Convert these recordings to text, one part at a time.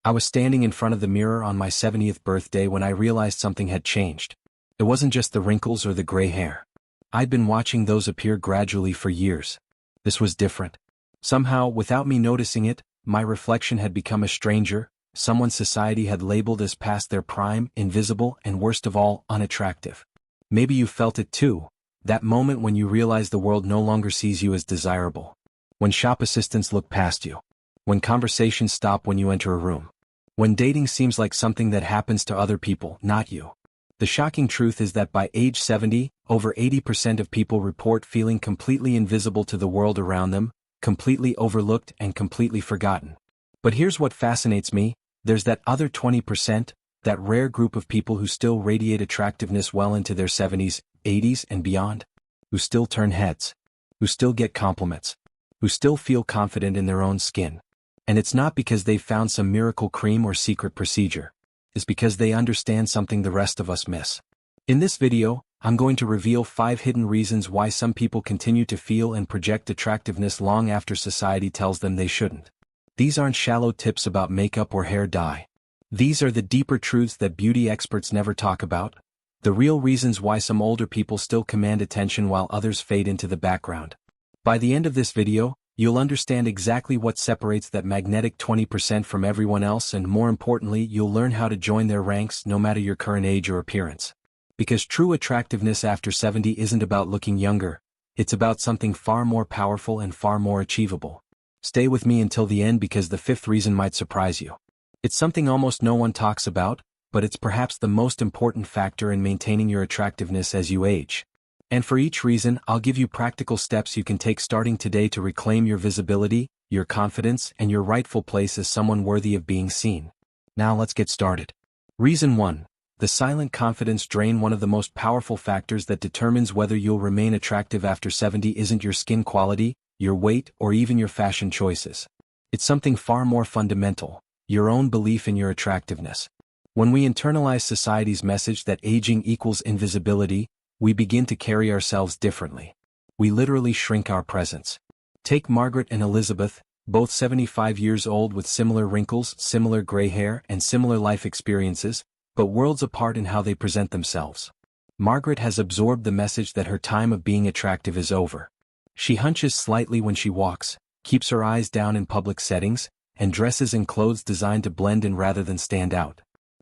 I was standing in front of the mirror on my 70th birthday when I realized something had changed. It wasn't just the wrinkles or the gray hair. I'd been watching those appear gradually for years. This was different. Somehow, without me noticing it, my reflection had become a stranger, someone society had labeled as past their prime, invisible, and worst of all, unattractive. Maybe you felt it too, that moment when you realize the world no longer sees you as desirable. When shop assistants look past you. When conversations stop when you enter a room. When dating seems like something that happens to other people, not you. The shocking truth is that by age 70, over 80% of people report feeling completely invisible to the world around them, completely overlooked and completely forgotten. But here's what fascinates me, there's that other 20%, that rare group of people who still radiate attractiveness well into their 70s, 80s and beyond. Who still turn heads. Who still get compliments. Who still feel confident in their own skin. And it's not because they've found some miracle cream or secret procedure. It's because they understand something the rest of us miss. In this video, I'm going to reveal 5 hidden reasons why some people continue to feel and project attractiveness long after society tells them they shouldn't. These aren't shallow tips about makeup or hair dye. These are the deeper truths that beauty experts never talk about, the real reasons why some older people still command attention while others fade into the background. By the end of this video, you'll understand exactly what separates that magnetic 20% from everyone else, and more importantly, you'll learn how to join their ranks no matter your current age or appearance. Because true attractiveness after 70 isn't about looking younger, it's about something far more powerful and far more achievable. Stay with me until the end because the 5th reason might surprise you. It's something almost no one talks about, but it's perhaps the most important factor in maintaining your attractiveness as you age. And for each reason, I'll give you practical steps you can take starting today to reclaim your visibility, your confidence, and your rightful place as someone worthy of being seen. Now let's get started. Reason 1. The silent confidence drain. One of the most powerful factors that determines whether you'll remain attractive after 70 isn't your skin quality, your weight, or even your fashion choices. It's something far more fundamental, your own belief in your attractiveness. When we internalize society's message that aging equals invisibility, we begin to carry ourselves differently. We literally shrink our presence. Take Margaret and Elizabeth, both 75 years old with similar wrinkles, similar gray hair, and similar life experiences, but worlds apart in how they present themselves. Margaret has absorbed the message that her time of being attractive is over. She hunches slightly when she walks, keeps her eyes down in public settings, and dresses in clothes designed to blend in rather than stand out.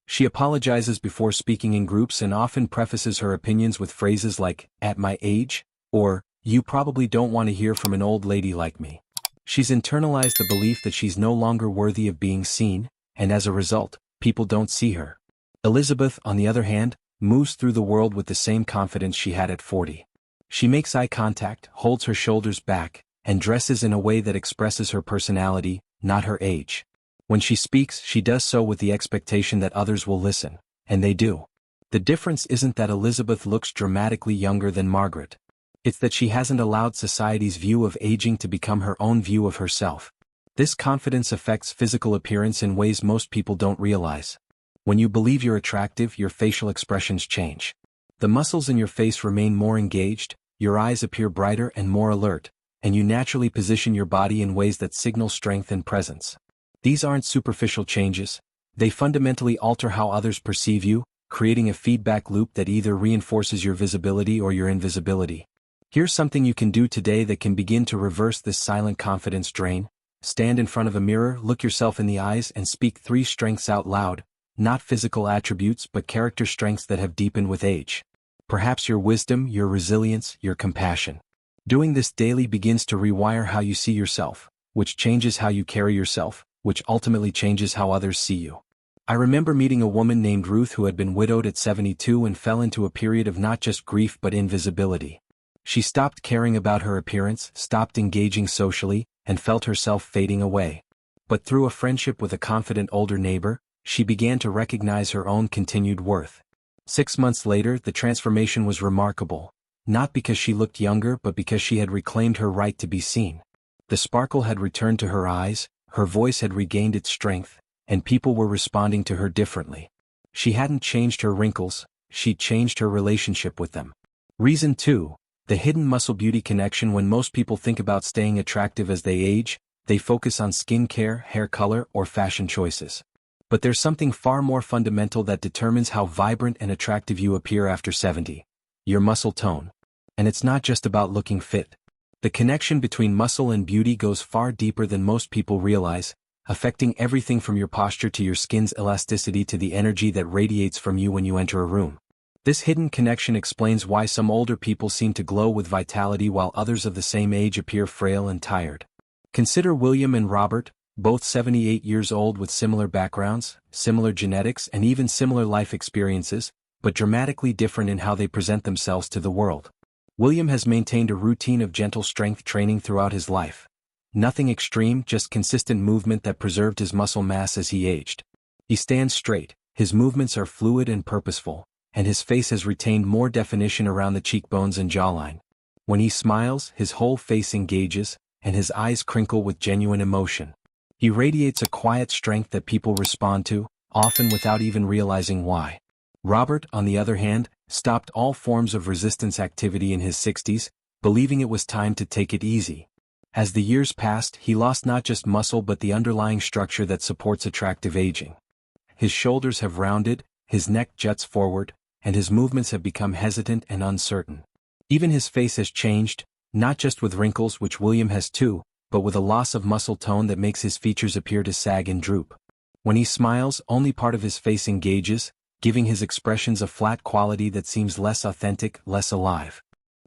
She apologizes before speaking in groups and often prefaces her opinions with phrases like, "at my age," or, "you probably don't want to hear from an old lady like me." She's internalized the belief that she's no longer worthy of being seen, and as a result, people don't see her. Elizabeth, on the other hand, moves through the world with the same confidence she had at 40. She makes eye contact, holds her shoulders back, and dresses in a way that expresses her personality, not her age. When she speaks, she does so with the expectation that others will listen, and they do. The difference isn't that Elizabeth looks dramatically younger than Margaret. It's that she hasn't allowed society's view of aging to become her own view of herself. This confidence affects physical appearance in ways most people don't realize. When you believe you're attractive, your facial expressions change. The muscles in your face remain more engaged, your eyes appear brighter and more alert, and you naturally position your body in ways that signal strength and presence. These aren't superficial changes, they fundamentally alter how others perceive you, creating a feedback loop that either reinforces your visibility or your invisibility. Here's something you can do today that can begin to reverse this silent confidence drain. Stand in front of a mirror, look yourself in the eyes, and speak 3 strengths out loud, not physical attributes but character strengths that have deepened with age. Perhaps your wisdom, your resilience, your compassion. Doing this daily begins to rewire how you see yourself, which changes how you carry yourself, which ultimately changes how others see you. I remember meeting a woman named Ruth who had been widowed at 72 and fell into a period of not just grief but invisibility. She stopped caring about her appearance, stopped engaging socially, and felt herself fading away. But through a friendship with a confident older neighbor, she began to recognize her own continued worth. 6 months later, the transformation was remarkable, not because she looked younger but because she had reclaimed her right to be seen. The sparkle had returned to her eyes, her voice had regained its strength, and people were responding to her differently. She hadn't changed her wrinkles, she'd changed her relationship with them. Reason 2. The hidden muscle-beauty connection. When most people think about staying attractive as they age, they focus on skin care, hair color, or fashion choices. But there's something far more fundamental that determines how vibrant and attractive you appear after 70. Your muscle tone. And it's not just about looking fit. The connection between muscle and beauty goes far deeper than most people realize, affecting everything from your posture to your skin's elasticity to the energy that radiates from you when you enter a room. This hidden connection explains why some older people seem to glow with vitality while others of the same age appear frail and tired. Consider William and Robert, both 78 years old with similar backgrounds, similar genetics and even similar life experiences, but dramatically different in how they present themselves to the world. William has maintained a routine of gentle strength training throughout his life. Nothing extreme, just consistent movement that preserved his muscle mass as he aged. He stands straight, his movements are fluid and purposeful, and his face has retained more definition around the cheekbones and jawline. When he smiles, his whole face engages, and his eyes crinkle with genuine emotion. He radiates a quiet strength that people respond to, often without even realizing why. Robert, on the other hand, stopped all forms of resistance activity in his 60s, believing it was time to take it easy. As the years passed, he lost not just muscle but the underlying structure that supports attractive aging. His shoulders have rounded, his neck juts forward, and his movements have become hesitant and uncertain. Even his face has changed, not just with wrinkles which William has too, but with a loss of muscle tone that makes his features appear to sag and droop. When he smiles, only part of his face engages, giving his expressions a flat quality that seems less authentic, less alive.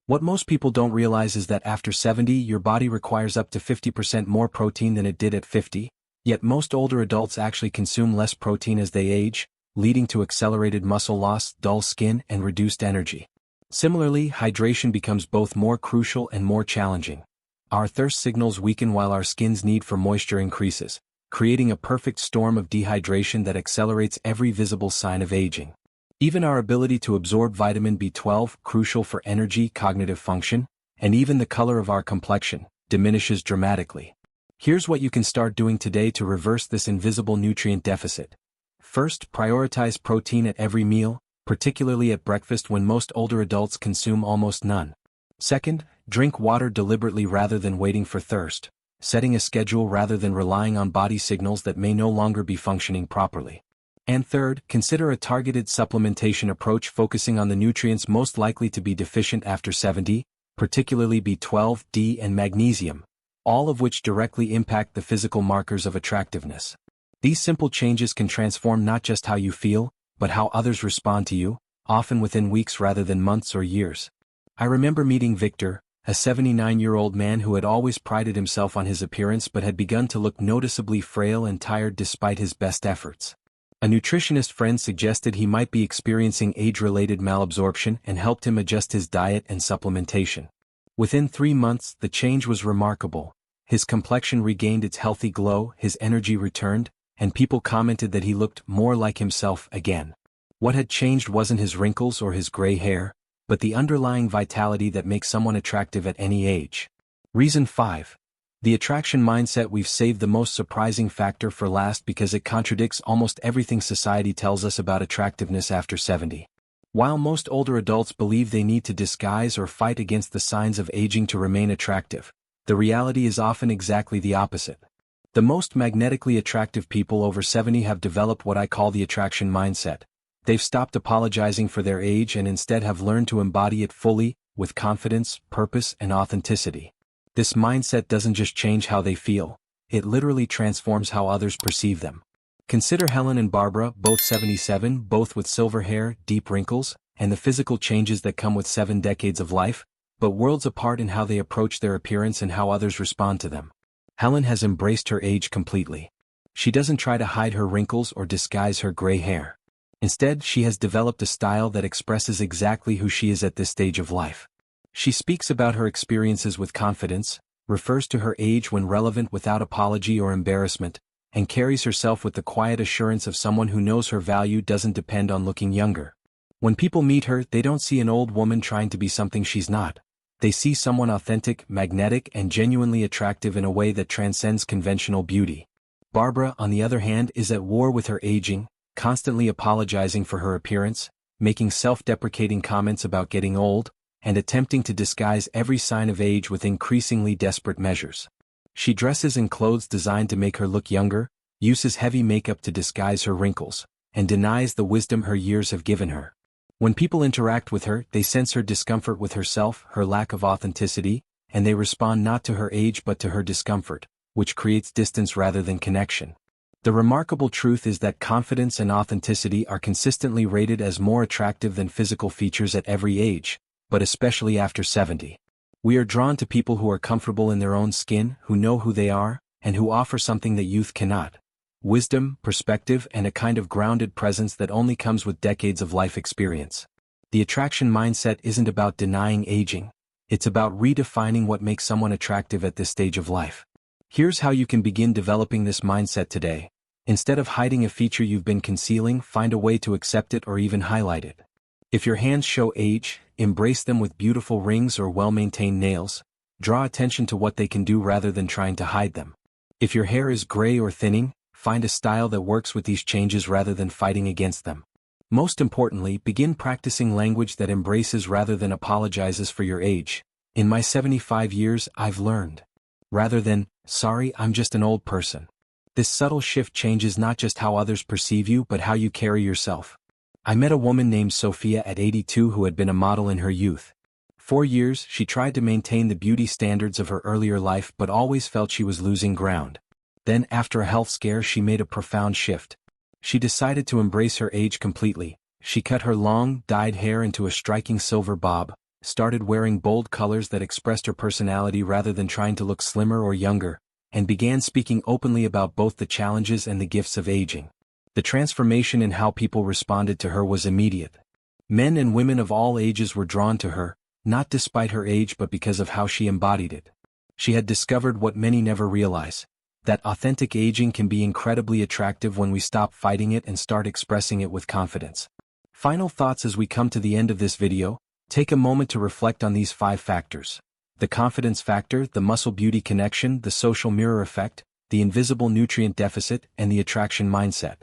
What most people don't realize is that after 70 your body requires up to 50% more protein than it did at 50, yet most older adults actually consume less protein as they age, leading to accelerated muscle loss, dull skin, and reduced energy. Similarly, hydration becomes both more crucial and more challenging. Our thirst signals weaken while our skin's need for moisture increases, creating a perfect storm of dehydration that accelerates every visible sign of aging. Even our ability to absorb vitamin B12, crucial for energy, cognitive function, and even the color of our complexion, diminishes dramatically. Here's what you can start doing today to reverse this invisible nutrient deficit. First, prioritize protein at every meal, particularly at breakfast when most older adults consume almost none. Second, drink water deliberately rather than waiting for thirst, setting a schedule rather than relying on body signals that may no longer be functioning properly. And third, consider a targeted supplementation approach focusing on the nutrients most likely to be deficient after 70, particularly B12, D, and magnesium, all of which directly impact the physical markers of attractiveness. These simple changes can transform not just how you feel, but how others respond to you, often within weeks rather than months or years. I remember meeting Victor, a 79-year-old man who had always prided himself on his appearance but had begun to look noticeably frail and tired despite his best efforts. A nutritionist friend suggested he might be experiencing age-related malabsorption and helped him adjust his diet and supplementation. Within 3 months, the change was remarkable. His complexion regained its healthy glow, his energy returned, and people commented that he looked more like himself again. What had changed wasn't his wrinkles or his gray hair, but the underlying vitality that makes someone attractive at any age. Reason 5. The attraction mindset. We've saved the most surprising factor for last because it contradicts almost everything society tells us about attractiveness after 70. While most older adults believe they need to disguise or fight against the signs of aging to remain attractive, the reality is often exactly the opposite. The most magnetically attractive people over 70 have developed what I call the attraction mindset. They've stopped apologizing for their age and instead have learned to embody it fully, with confidence, purpose, and authenticity. This mindset doesn't just change how they feel, it literally transforms how others perceive them. Consider Helen and Barbara, both 77, both with silver hair, deep wrinkles, and the physical changes that come with 7 decades of life, but worlds apart in how they approach their appearance and how others respond to them. Helen has embraced her age completely. She doesn't try to hide her wrinkles or disguise her gray hair. Instead, she has developed a style that expresses exactly who she is at this stage of life. She speaks about her experiences with confidence, refers to her age when relevant without apology or embarrassment, and carries herself with the quiet assurance of someone who knows her value doesn't depend on looking younger. When people meet her, they don't see an old woman trying to be something she's not. They see someone authentic, magnetic, and genuinely attractive in a way that transcends conventional beauty. Barbara, on the other hand, is at war with her aging, constantly apologizing for her appearance, making self-deprecating comments about getting old, and attempting to disguise every sign of age with increasingly desperate measures. She dresses in clothes designed to make her look younger, uses heavy makeup to disguise her wrinkles, and denies the wisdom her years have given her. When people interact with her, they sense her discomfort with herself, her lack of authenticity, and they respond not to her age but to her discomfort, which creates distance rather than connection. The remarkable truth is that confidence and authenticity are consistently rated as more attractive than physical features at every age, but especially after 70. We are drawn to people who are comfortable in their own skin, who know who they are, and who offer something that youth cannot: wisdom, perspective, and a kind of grounded presence that only comes with decades of life experience. The attraction mindset isn't about denying aging. It's about redefining what makes someone attractive at this stage of life. Here's how you can begin developing this mindset today. Instead of hiding a feature you've been concealing, find a way to accept it or even highlight it. If your hands show age, embrace them with beautiful rings or well-maintained nails. Draw attention to what they can do rather than trying to hide them. If your hair is gray or thinning, find a style that works with these changes rather than fighting against them. Most importantly, begin practicing language that embraces rather than apologizes for your age. In my 75 years, I've learned. Rather than, sorry, I'm just an old person. This subtle shift changes not just how others perceive you but how you carry yourself. I met a woman named Sophia at 82 who had been a model in her youth. For years, she tried to maintain the beauty standards of her earlier life but always felt she was losing ground. Then, after a health scare, she made a profound shift. She decided to embrace her age completely. She cut her long, dyed hair into a striking silver bob, started wearing bold colors that expressed her personality rather than trying to look slimmer or younger, and began speaking openly about both the challenges and the gifts of aging. The transformation in how people responded to her was immediate. Men and women of all ages were drawn to her, not despite her age but because of how she embodied it. She had discovered what many never realize: that authentic aging can be incredibly attractive when we stop fighting it and start expressing it with confidence. Final thoughts as we come to the end of this video: take a moment to reflect on these 5 factors. The confidence factor, the muscle beauty connection, the social mirror effect, the invisible nutrient deficit, and the attraction mindset.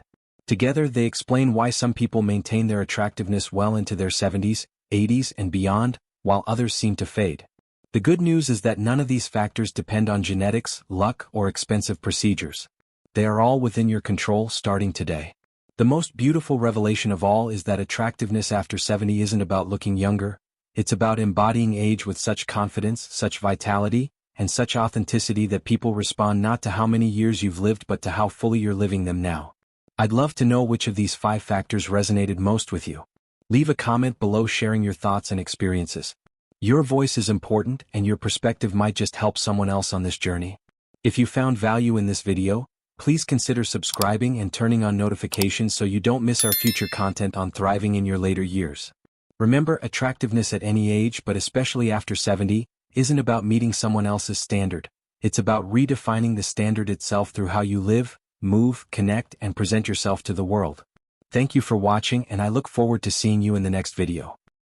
Together they explain why some people maintain their attractiveness well into their 70s, 80s, and beyond, while others seem to fade. The good news is that none of these factors depend on genetics, luck, or expensive procedures. They are all within your control starting today. The most beautiful revelation of all is that attractiveness after 70 isn't about looking younger. It's about embodying age with such confidence, such vitality, and such authenticity that people respond not to how many years you've lived but to how fully you're living them now. I'd love to know which of these 5 factors resonated most with you. Leave a comment below sharing your thoughts and experiences. Your voice is important, and your perspective might just help someone else on this journey. If you found value in this video, please consider subscribing and turning on notifications so you don't miss our future content on thriving in your later years. Remember, attractiveness at any age, but especially after 70, isn't about meeting someone else's standard. It's about redefining the standard itself through how you live, move, connect, and present yourself to the world. Thank you for watching, and I look forward to seeing you in the next video.